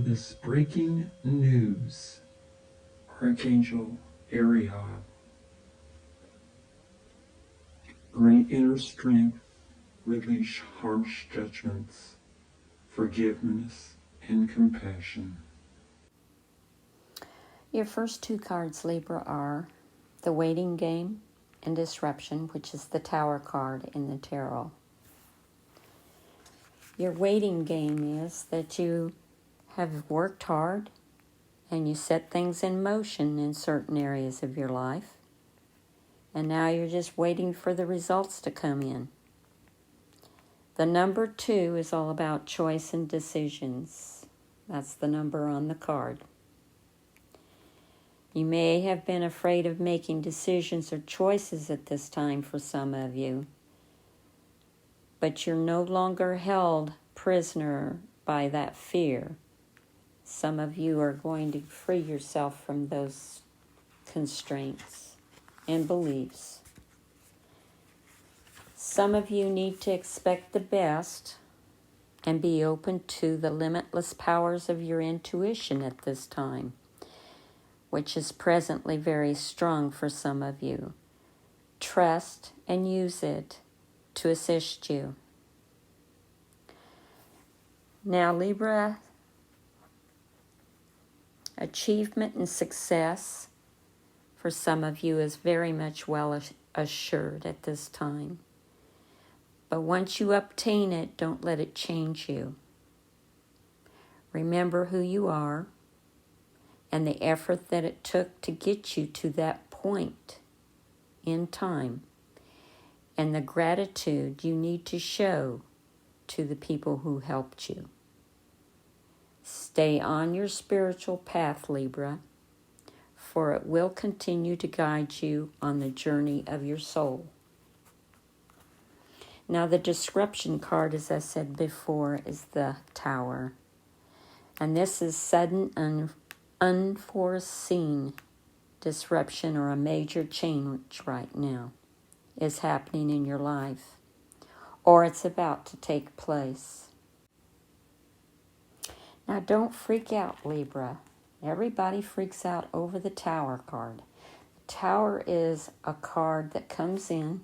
this breaking news. Archangel Ariel, bring inner strength, release harsh judgments, forgiveness, and compassion. Your first two cards, Libra, are the Waiting Game and Disruption, which is the Tower card in the tarot. Your waiting game is that you have worked hard and you set things in motion in certain areas of your life, and now you're just waiting for the results to come in. The number 2 is all about choice and decisions. That's the number on the card. You may have been afraid of making decisions or choices at this time for some of you, but you're no longer held prisoner by that fear. Some of you are going to free yourself from those constraints and beliefs. Some of you need to expect the best and be open to the limitless powers of your intuition at this time, which is presently very strong for some of you. Trust and use it to assist you. Now, Libra, achievement and success for some of you is very much well assured at this time. But once you obtain it, don't let it change you. Remember who you are and the effort that it took to get you to that point in time, and the gratitude you need to show to the people who helped you. Stay on your spiritual path, Libra, for it will continue to guide you on the journey of your soul. Now, the disruption card, as I said before, is the Tower. And this is sudden, unforeseen disruption, or a major change right now is happening in your life, or it's about to take place. Now, don't freak out, Libra. Everybody freaks out over the Tower card. The Tower is a card that comes in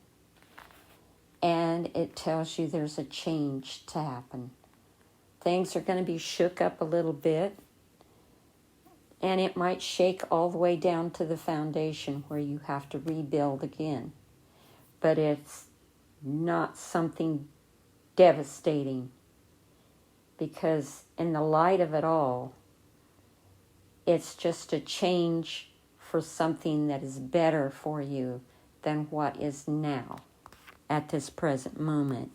and it tells you there's a change to happen. Things are going to be shook up a little bit, and it might shake all the way down to the foundation where you have to rebuild again. But it's not something devastating, because in the light of it all, it's just a change for something that is better for you than what is now at this present moment.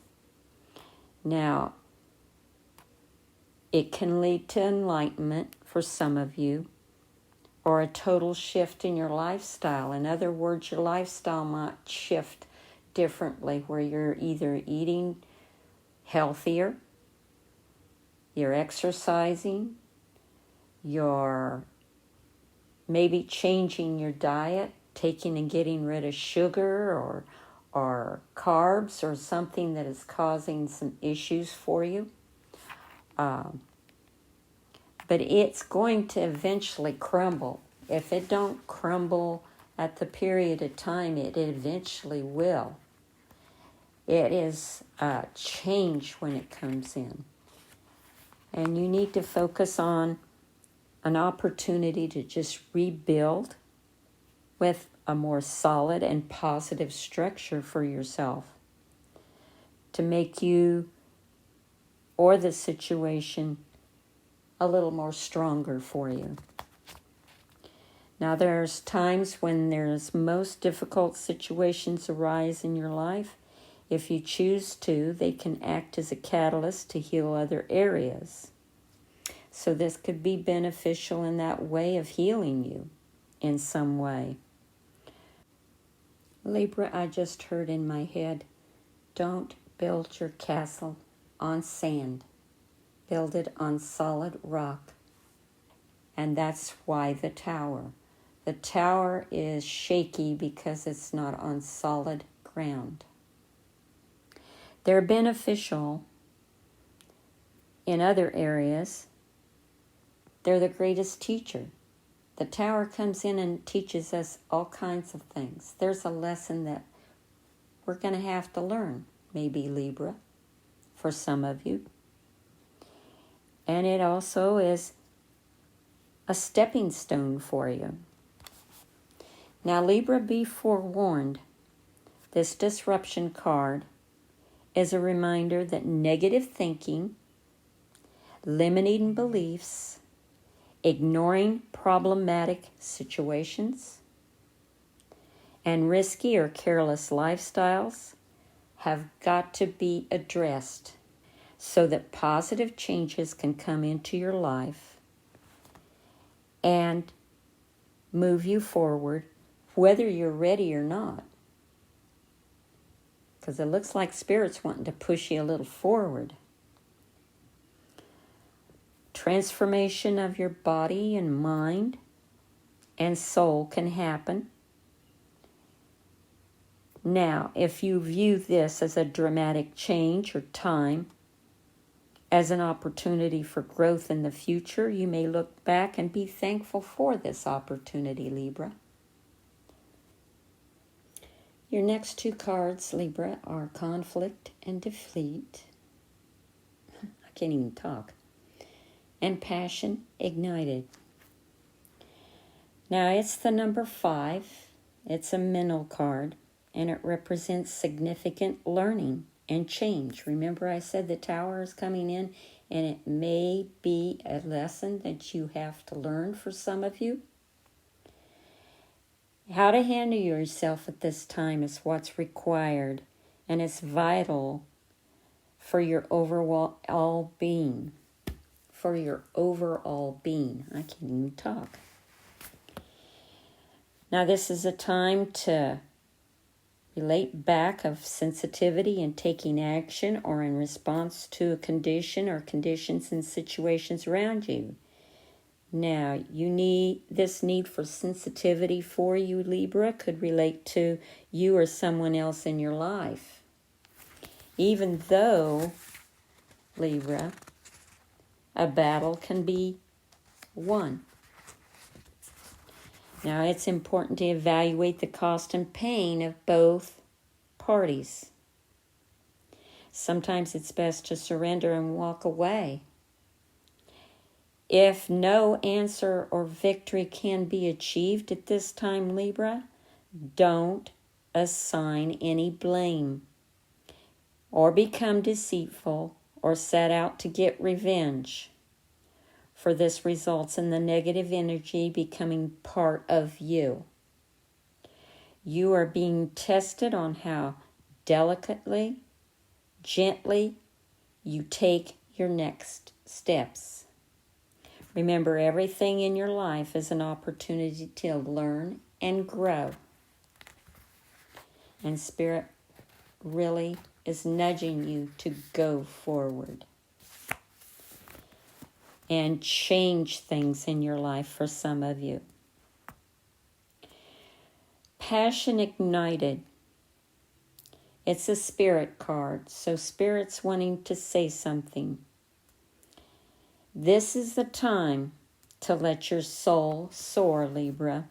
Now, it can lead to enlightenment for some of you, or a total shift in your lifestyle. In other words, your lifestyle might shift differently, where you're either eating healthier, you're exercising, you're maybe changing your diet, taking and getting rid of sugar or carbs, or something that is causing some issues for you. But it's going to eventually crumble. If it don't crumble at the period of time, it eventually will. It is a change when it comes in. And you need to focus on an opportunity to just rebuild with a more solid and positive structure for yourself, to make you or the situation a little more stronger for you. Now, there's times when there's most difficult situations arise in your life. If you choose to, they can act as a catalyst to heal other areas. So this could be beneficial in that way of healing you in some way. Libra, I just heard in my head, don't build your castle on sand. Build it on solid rock. And that's why the Tower. The Tower is shaky because it's not on solid ground. They're beneficial in other areas, They're the greatest teacher. The Tower comes in and teaches us all kinds of things. There's a lesson that we're going to have to learn, maybe Libra, for some of you. And it also is a stepping stone for you. Now, Libra, be forewarned. This disruption card is a reminder that negative thinking, limiting beliefs, ignoring problematic situations, and risky or careless lifestyles have got to be addressed so that positive changes can come into your life and move you forward, whether you're ready or not. Because it looks like Spirit's wanting to push you a little forward. Transformation of your body and mind and soul can happen. Now, if you view this as a dramatic change or time, as an opportunity for growth in the future, you may look back and be thankful for this opportunity, Libra. Your next two cards, Libra, are conflict and defeat. I can't even talk. And passion ignited. Now, it's the number 5. It's a mental card, and it represents significant learning and change. Remember I said the Tower is coming in, and it may be a lesson that you have to learn for some of you. How to handle yourself at this time is what's required, and it's vital for your overall being. For your overall being. I can't even talk. Now, this is a time to relate back of sensitivity and taking action or in response to a condition or conditions and situations around you. Now, this need for sensitivity for you, Libra, could relate to you or someone else in your life. Even though, Libra, a battle can be won. Now, it's important to evaluate the cost and pain of both parties. Sometimes it's best to surrender and walk away. If no answer or victory can be achieved at this time, Libra, don't assign any blame or become deceitful or set out to get revenge. For this results in the negative energy becoming part of you. You are being tested on how delicately, gently you take your next steps. Remember, everything in your life is an opportunity to learn and grow. And Spirit really is nudging you to go forward and change things in your life for some of you. Passion ignited. It's a Spirit card, so Spirit's wanting to say something. This is the time to let your soul soar, Libra.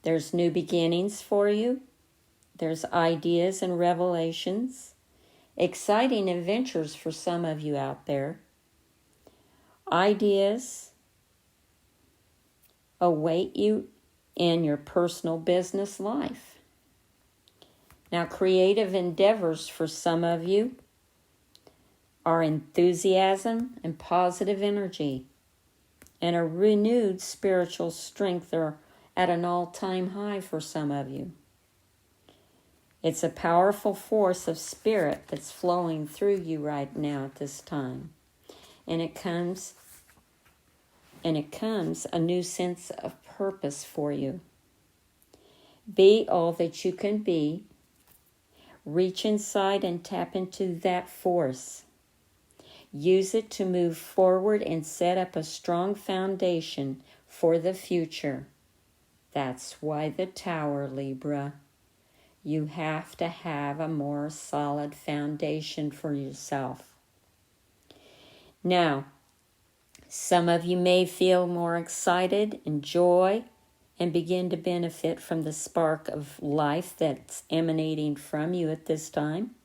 There's new beginnings for you. There's ideas and revelations. Exciting adventures for some of you out there. Ideas await you in your personal business life. Now, creative endeavors for some of you are enthusiasm and positive energy, and a renewed spiritual strength are at an all-time high for some of you. It's a powerful force of spirit that's flowing through you right now at this time. And it comes a new sense of purpose for you. Be all that you can be. Reach inside and tap into that force. Use it to move forward and set up a strong foundation for the future. That's why the Tower, Libra. You have to have a more solid foundation for yourself. Now, Some of you may feel more excited and joy and begin to benefit from the spark of life that's emanating from you at this time.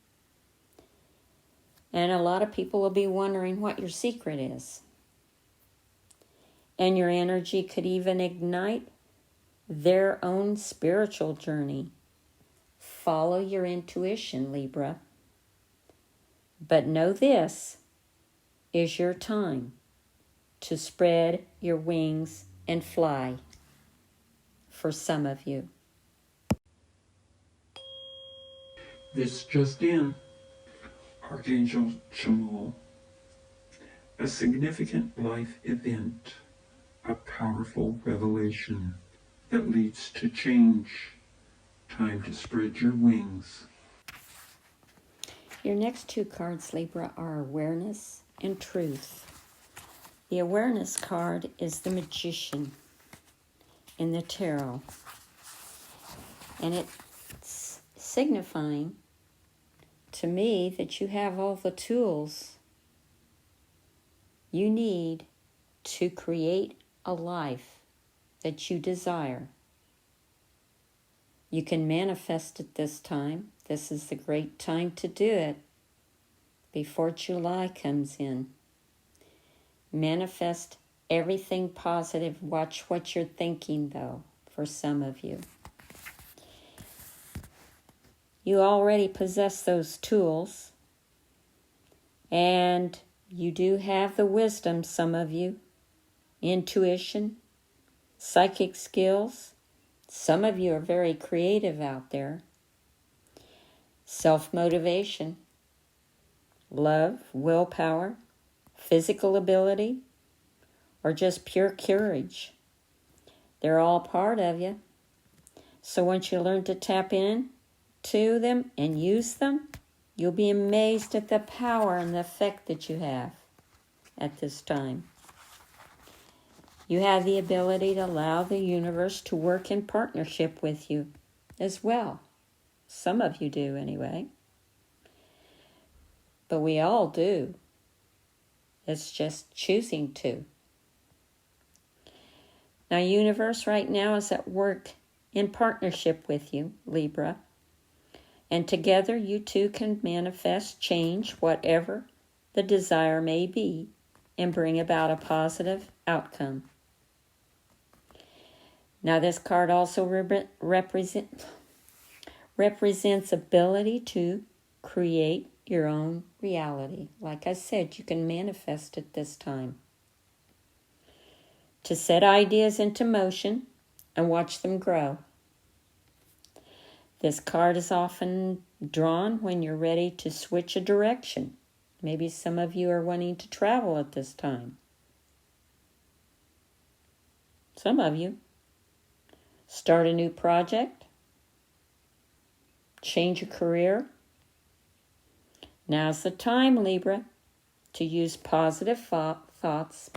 And a lot of people will be wondering what your secret is. And your energy could even ignite their own spiritual journey. Follow your intuition, Libra. But know this is your time to spread your wings and fly for some of you. This just in, Archangel Chamal, a significant life event, a powerful revelation that leads to change. Time to spread your wings. Your next two cards, Libra, are awareness and truth. The awareness card is the Magician in the tarot. And it's signifying to me that you have all the tools you need to create a life that you desire. You can manifest it this time. This is the great time to do it before July comes in. Manifest everything positive. Watch what you're thinking, though, for some of you. You already possess those tools, and you do have the wisdom, some of you, intuition, psychic skills. Some of you are very creative out there. Self-motivation, love, willpower, physical ability, or just pure courage. They're all part of you. So once you learn to tap in to them and use them, you'll be amazed at the power and the effect that you have at this time. You have the ability to allow the universe to work in partnership with you as well. Some of you do anyway. But we all do. It's just choosing to. Now, universe right now is at work in partnership with you, Libra. And together you two can manifest change, whatever the desire may be, and bring about a positive outcome. Now, this card also represents ability to create your own reality. Like I said, you can manifest it this time. To set ideas into motion and watch them grow. This card is often drawn when you're ready to switch a direction. Maybe some of you are wanting to travel at this time. Some of you start a new project, change a career. Now's the time, Libra, to use positive thoughts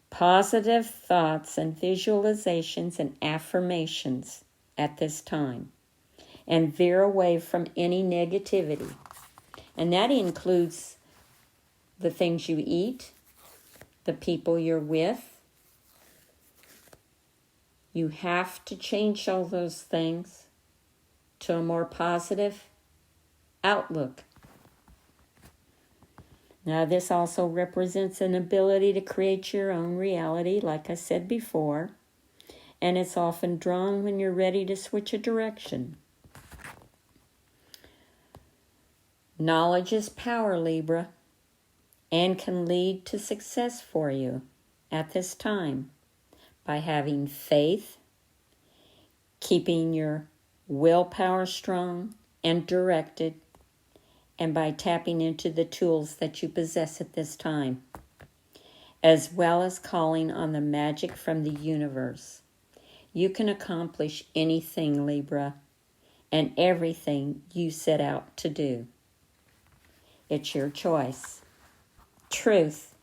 and visualizations and affirmations at this time, and veer away from any negativity. And that includes the things you eat, the people you're with. You have to change all those things to a more positive outlook. Now, this also represents an ability to create your own reality, like I said before, and it's often drawn when you're ready to switch a direction. Knowledge is power, Libra, and can lead to success for you at this time by having faith, keeping your willpower strong and directed, and by tapping into the tools that you possess at this time, as well as calling on the magic from the universe. You can accomplish anything, Libra, and everything you set out to do. It's your choice. Truth.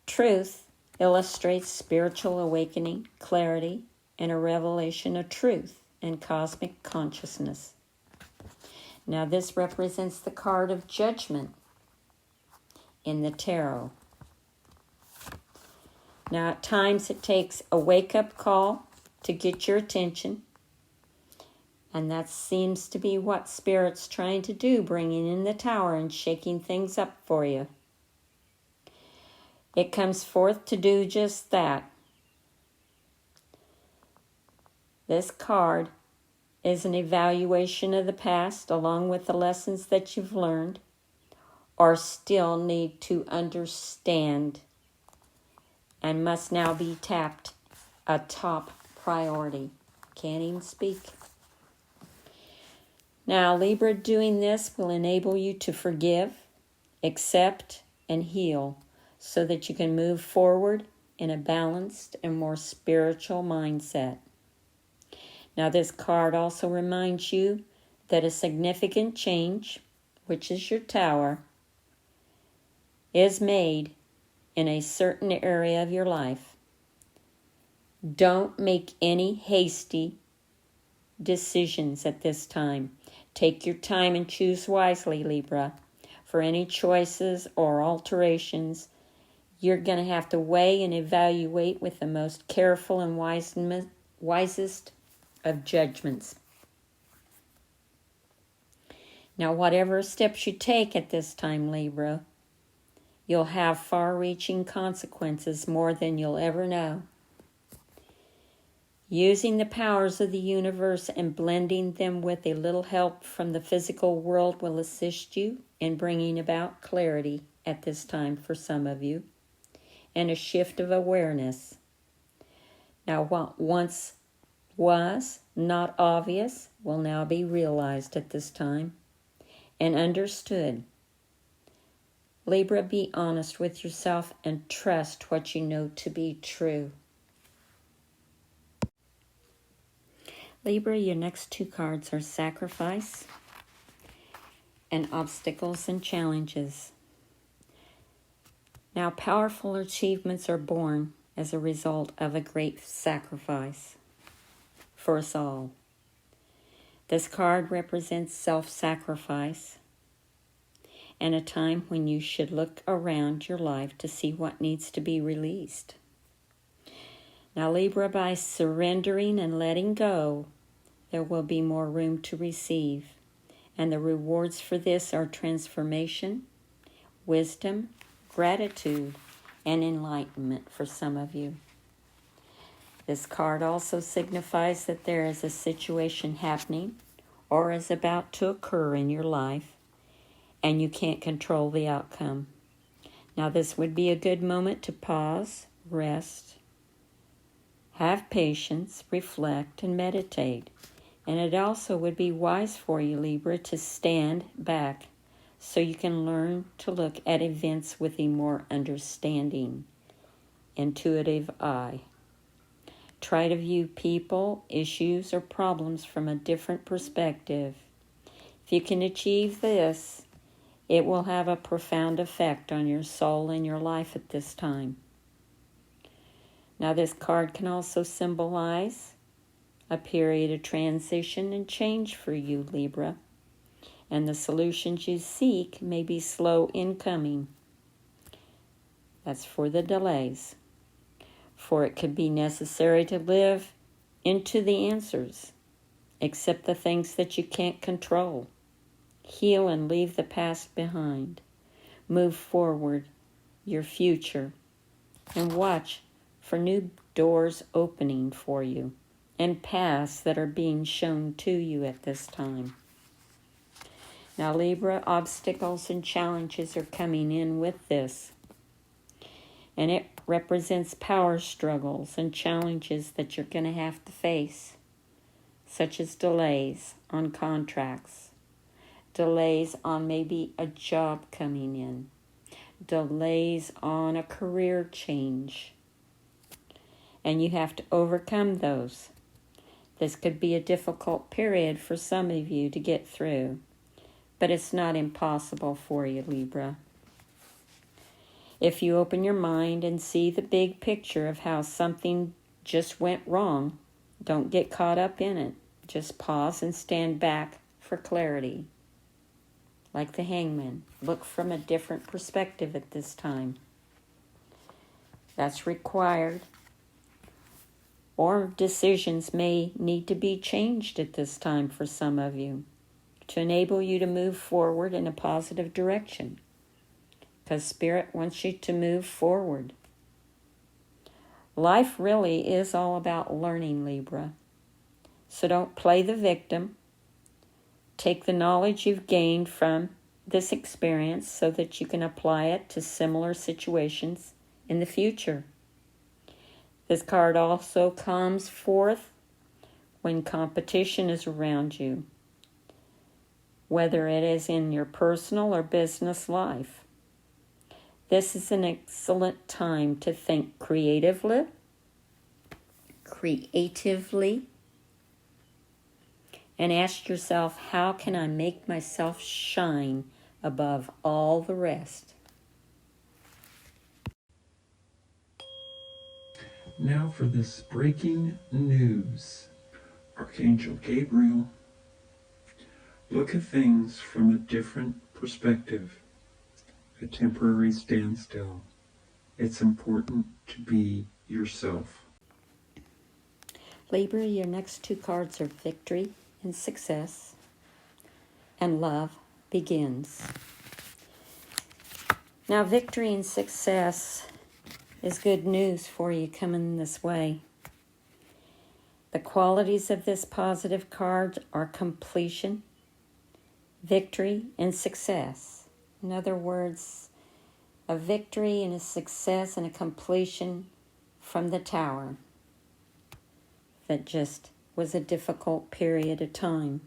Truth illustrates spiritual awakening, clarity, and a revelation of truth and cosmic consciousness. Now, this represents the card of judgment. in the tarot. Now, at times it takes a wake-up call to get your attention, and that seems to be what Spirit's trying to do, bringing in the Tower and shaking things up for you. It comes forth to do just that. This card is an evaluation of the past along with the lessons that you've learned or still need to understand and must now be tapped a top priority. Can't even speak. Now, Libra, doing this will enable you to forgive, accept, and heal so that you can move forward in a balanced and more spiritual mindset. Now, this card also reminds you that a significant change, which is your Tower, is made in a certain area of your life. Don't make any hasty decisions at this time. Take your time and choose wisely, Libra. For any choices or alterations, you're going to have to weigh and evaluate with the most careful and wisest of judgments. Now, whatever steps you take at this time, Libra, you'll have far-reaching consequences, more than you'll ever know. Using the powers of the universe and blending them with a little help from the physical world will assist you in bringing about clarity at this time for some of you, and a shift of awareness. Now, what once was not obvious will now be realized at this time and understood. Libra, be honest with yourself and trust what you know to be true. Libra, your next two cards are Sacrifice and Obstacles and Challenges. Now, powerful achievements are born as a result of a great sacrifice for us all. This card represents self-sacrifice and a time when you should look around your life to see what needs to be released. Now, Libra, by surrendering and letting go, there will be more room to receive, and the rewards for this are transformation, wisdom, gratitude, and enlightenment for some of you. This card also signifies that there is a situation happening or is about to occur in your life, and you can't control the outcome. Now, this would be a good moment to pause, rest, have patience, reflect, and meditate. And it also would be wise for you, Libra, to stand back so you can learn to look at events with a more understanding, intuitive eye. Try to view people, issues, or problems from a different perspective. If you can achieve this, it will have a profound effect on your soul and your life at this time. Now, this card can also symbolize a period of transition and change for you, Libra, and the solutions you seek may be slow in coming. That's for the delays. For it could be necessary to live into the answers, accept the things that you can't control, heal and leave the past behind, move forward your future, and watch for new doors opening for you and paths that are being shown to you at this time. Now, Libra, obstacles and challenges are coming in with this, and it represents power struggles and challenges that you're going to have to face, such as delays on contracts, delays on maybe a job coming in, delays on a career change, and you have to overcome those. This could be a difficult period for some of you to get through, but it's not impossible for you, Libra. If you open your mind and see the big picture of how something just went wrong, don't get caught up in it. Just pause and stand back for clarity. like the Hangman. Look from a different perspective at this time. That's required. Or decisions may need to be changed at this time for some of you to enable you to move forward in a positive direction, because Spirit wants you to move forward. Life really is all about learning, Libra. So don't play the victim. Take the knowledge you've gained from this experience so that you can apply it to similar situations in the future. This card also comes forth when competition is around you, whether it is in your personal or business life. This is an excellent time to think creatively, and ask yourself, how can I make myself shine above all the rest? Now for this breaking news. Archangel Gabriel, look at things from a different perspective. A temporary standstill. It's important to be yourself. Libra, your next two cards are Victory and Success, and Love Begins. Now, victory and success is good news for you coming this way. The qualities of this positive card are completion, victory, and success. In other words, a victory and a success and a completion from the Tower. That just was a difficult period of time.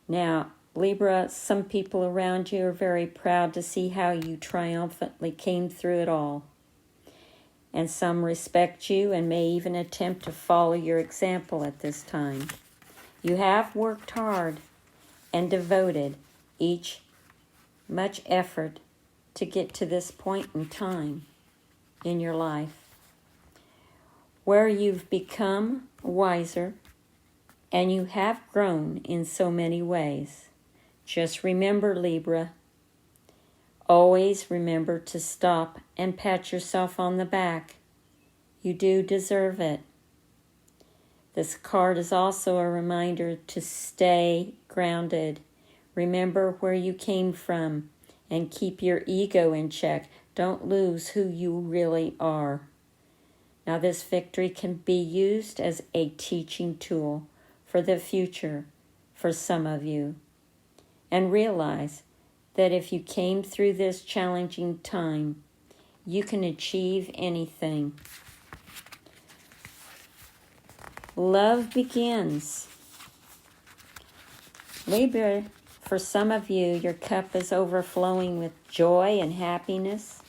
Now, Libra, some people around you are very proud to see how you triumphantly came through it all. And some respect you and may even attempt to follow your example at this time. You have worked hard and devoted much effort to get to this point in time in your life, where you've become wiser and you have grown in so many ways. Just remember, Libra, always remember to stop and pat yourself on the back. You do deserve it. This card is also a reminder to stay grounded. Remember where you came from and keep your ego in check. Don't lose who you really are. Now, this victory can be used as a teaching tool for the future for some of you. And realize that if you came through this challenging time, you can achieve anything. Love begins. Libra, for some of you, your cup is overflowing with joy and happiness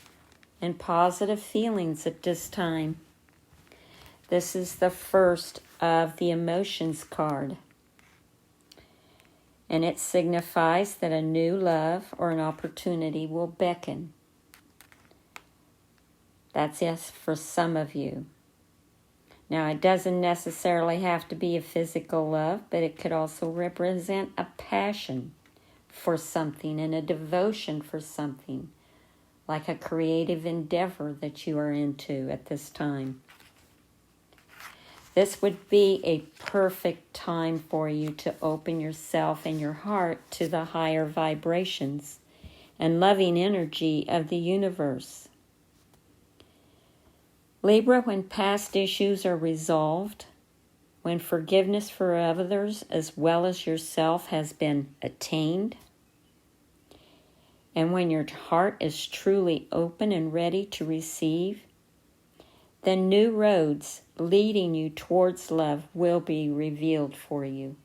and positive feelings at this time. This is the first of the emotions card. And it signifies that a new love or an opportunity will beckon. That's yes for some of you. Now, it doesn't necessarily have to be a physical love, but it could also represent a passion for something and a devotion for something, like a creative endeavor that you are into at this time. This would be a perfect time for you to open yourself and your heart to the higher vibrations and loving energy of the universe. Libra, when past issues are resolved, when forgiveness for others as well as yourself has been attained, and when your heart is truly open and ready to receive, then new roads leading you towards love will be revealed for you.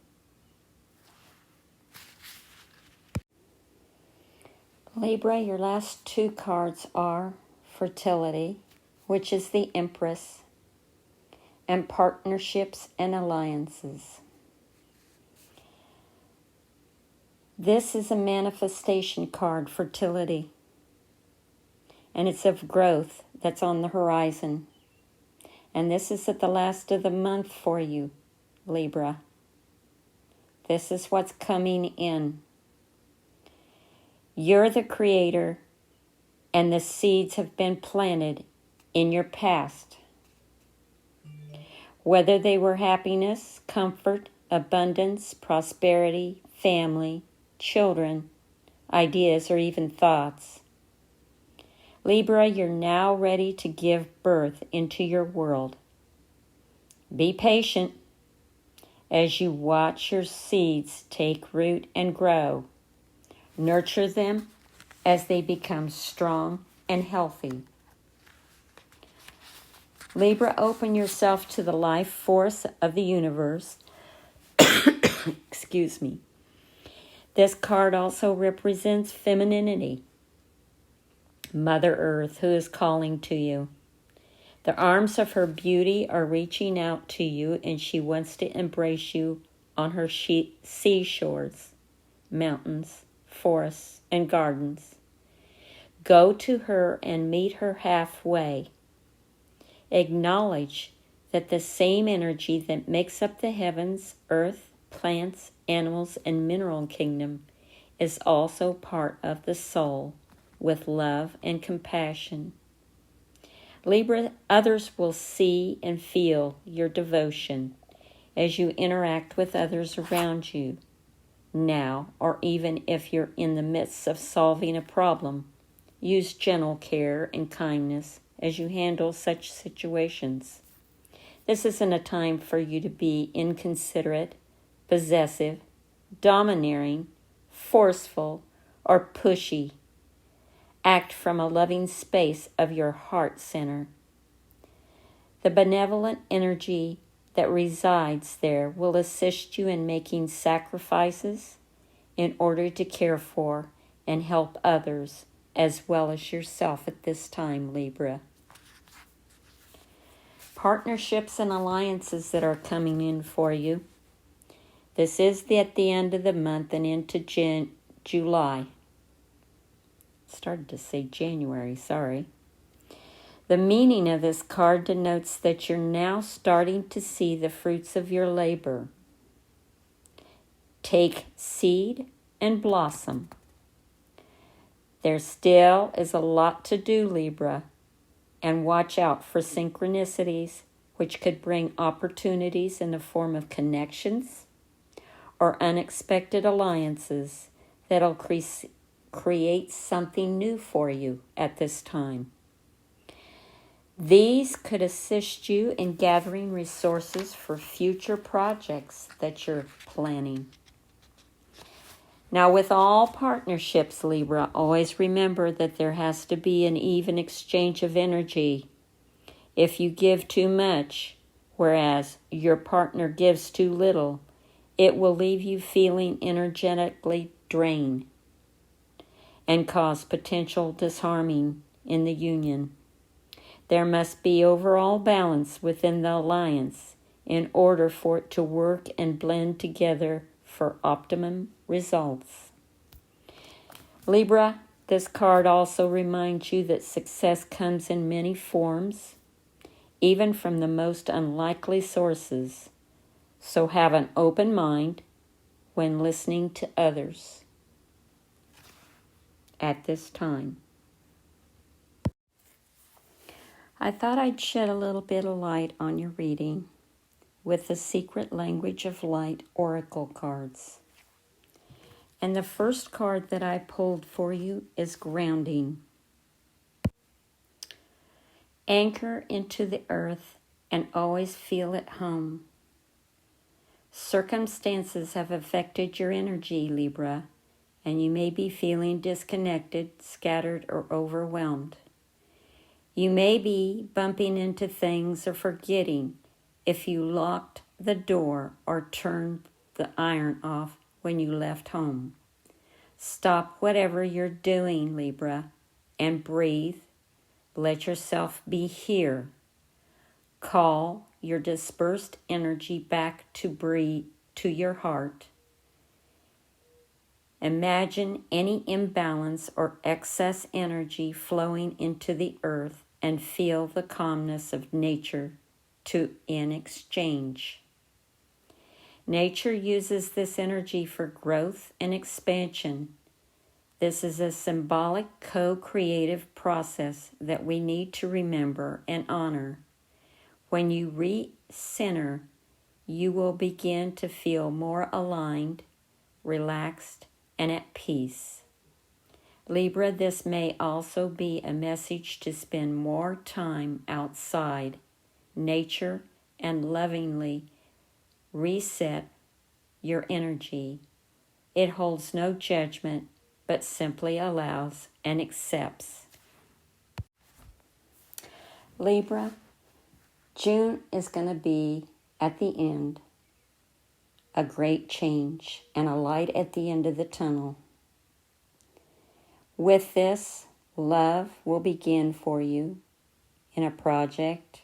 Libra, your last two cards are fertility, which is the Empress, and partnerships and alliances. This is a manifestation card, fertility, and it's of growth that's on the horizon. And this is at the last of the month for you, Libra. This is what's coming in. You're the creator, and the seeds have been planted in your past. Whether they were happiness, comfort, abundance, prosperity, family, children, ideas, or even thoughts. Libra, you're now ready to give birth into your world. Be patient as you watch your seeds take root and grow. Nurture them as they become strong and healthy. Libra, open yourself to the life force of the universe. Excuse me. This card also represents femininity. Mother Earth, who is calling to you. The arms of her beauty are reaching out to you, and she wants to embrace you on her seashores, mountains, forests, and gardens. Go to her and meet her halfway. Acknowledge that the same energy that makes up the heavens, earth, plants, animals, and mineral kingdom is also part of the soul, with love and compassion. Libra, others will see and feel your devotion as you interact with others around you. Now, or even if you're in the midst of solving a problem, use gentle care and kindness as you handle such situations. This isn't a time for you to be inconsiderate, possessive, domineering, forceful, or pushy. Act from a loving space of your heart center. The benevolent energy that resides there will assist you in making sacrifices in order to care for and help others as well as yourself at this time, Libra. Partnerships and alliances that are coming in for you. This is at the end of the month and into July. Started to say January, sorry. The meaning of this card denotes that you're now starting to see the fruits of your labor. Take seed and blossom. There still is a lot to do, Libra, and watch out for synchronicities which could bring opportunities in the form of connections or unexpected alliances that'll create something new for you at this time. These could assist you in gathering resources for future projects that you're planning. Now, with all partnerships, Libra, always remember that there has to be an even exchange of energy. If you give too much, whereas your partner gives too little, it will leave you feeling energetically drained and cause potential disharmony in the union. There must be overall balance within the alliance in order for it to work and blend together for optimum results. Libra, this card also reminds you that success comes in many forms, even from the most unlikely sources. So have an open mind when listening to others at this time. I thought I'd shed a little bit of light on your reading with the Secret Language of Light Oracle cards. And the first card that I pulled for you is Grounding. Anchor into the earth and always feel at home. Circumstances have affected your energy, Libra, and you may be feeling disconnected, scattered, or overwhelmed. You may be bumping into things or forgetting if you locked the door or turned the iron off when you left home. Stop whatever you're doing, Libra, and breathe. Let yourself be here. Call your dispersed energy back to your heart. Imagine any imbalance or excess energy flowing into the earth and feel the calmness of nature in exchange. Nature uses this energy for growth and expansion. This is a symbolic co-creative process that we need to remember and honor. When you re-center, you will begin to feel more aligned, relaxed, and at peace. Libra, this may also be a message to spend more time outside, nature, and lovingly reset your energy. It holds no judgment, but simply allows and accepts. Libra, June is going to be, at the end, a great change and a light at the end of the tunnel. With this, love will begin for you in a project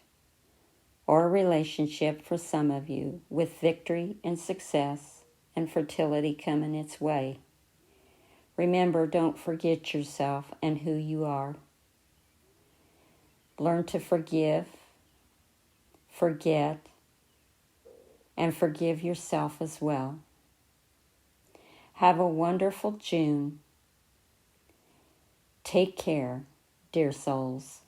or a relationship for some of you, with victory and success and fertility coming its way. Remember, don't forget yourself and who you are. Learn to forgive, forget, and forgive yourself as well. Have a wonderful June. Take care, dear souls.